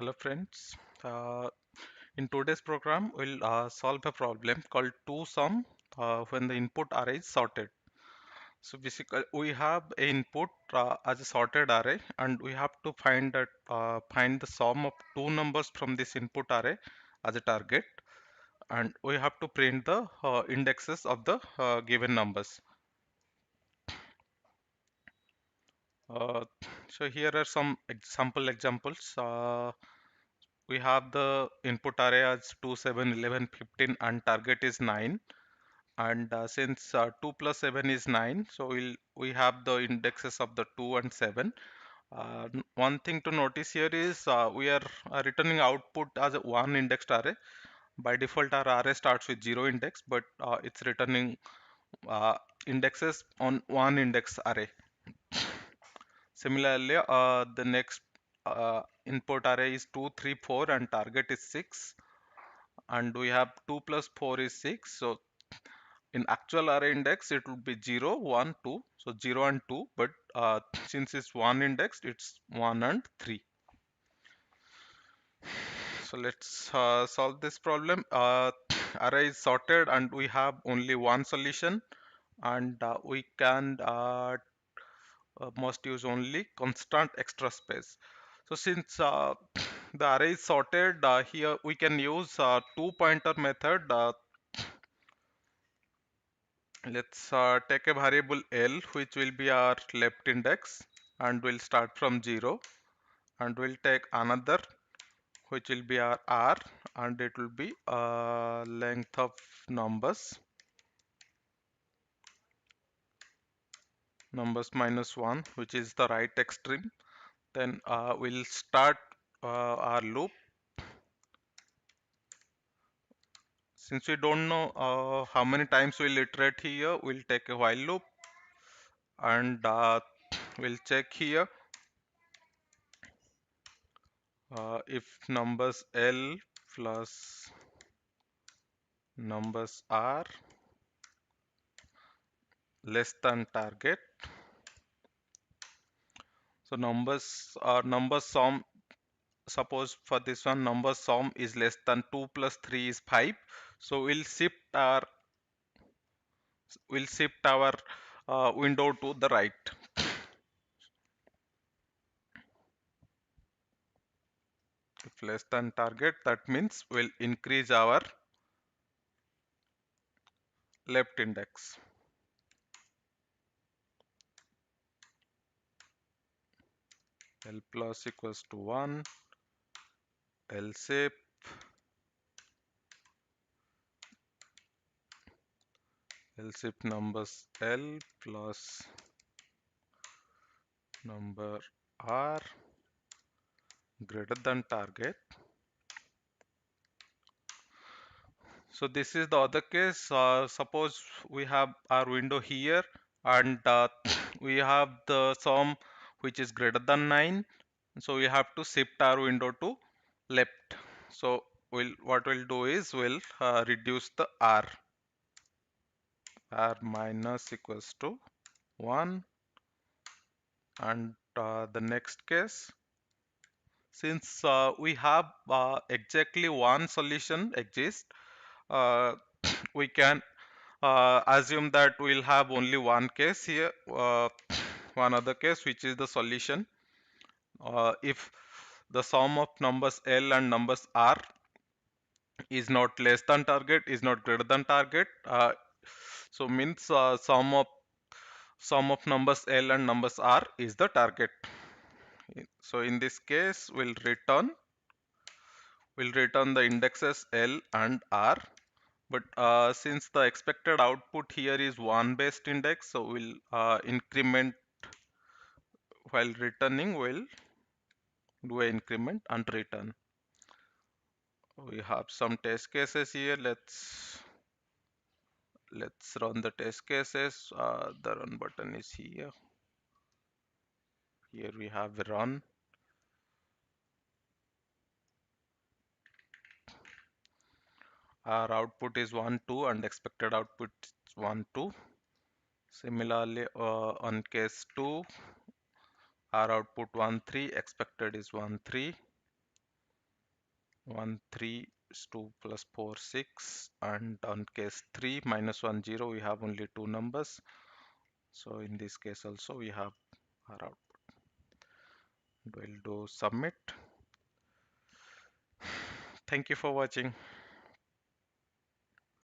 Hello friends. In today's program, we'll solve a problem called two-sum when the input array is sorted. So basically, we have a input as a sorted array, and we have to find the sum of two numbers from this input array as a target, and we have to print the indexes of the given numbers. Uh, so here are some example examples. We have the input array as 2, 7, 11, 15, and target is 9. And since 2 plus 7 is 9, so we have the indexes of the 2 and 7. One thing to notice here is we are returning output as a one indexed array. By default, our array starts with 0 index, but it's returning uh, indexes on one index array. Similarly, the next input array is 2, 3, 4, and target is 6. And we have 2 plus 4 is 6. So in actual array index, it would be 0, 1, 2. So 0 and 2. But since it's one indexed, it's 1 and 3. So let's solve this problem. Array is sorted and we have only one solution. And we can must use only constant extra space. So since the array is sorted, here we can use two pointer method. Let's take a variable L, which will be our left index, and we'll start from 0. And we'll take another, which will be our R, and it will be length of numbers minus 1, which is the right extreme. Then we'll start our loop. Since we don't know how many times we'll iterate here, we'll take a while loop, and we'll check here if numbers L plus numbers R less than target. So numbers are number sum. Suppose for this one, number sum is less than 2 plus 3 is 5. So we'll shift our window to the right. If less than target, that means we'll increase our left index. L plus equals to 1. Else if numbers L plus number R greater than target. So this is the other case. Suppose we have our window here, and we have the sum which is greater than 9. So we have to shift our window to left. So what we'll do is we'll reduce the R. R minus equals to 1. And the next case, since we have exactly one solution exist, uh, we can assume that we'll have only one case here, one other case, which is the solution. If the sum of numbers L and numbers R is not less than target, is not greater than target, so means sum of numbers L and numbers R is the target. So in this case, we'll return the indexes L and R. But since the expected output here is one based index, so we'll increment while returning, we'll do a increment and return. We have some test cases here. Let's run the test cases. The run button is here. Here we have run. Our output is 1, 2, and expected output is 1, 2. Similarly, on case 2, our output 1, 3, expected is 1, 3. 1 3 is 2 plus 4 6, and on case 3 minus 1 0 we have only two numbers, so in this case also we have our output. We'll do submit. Thank you for watching.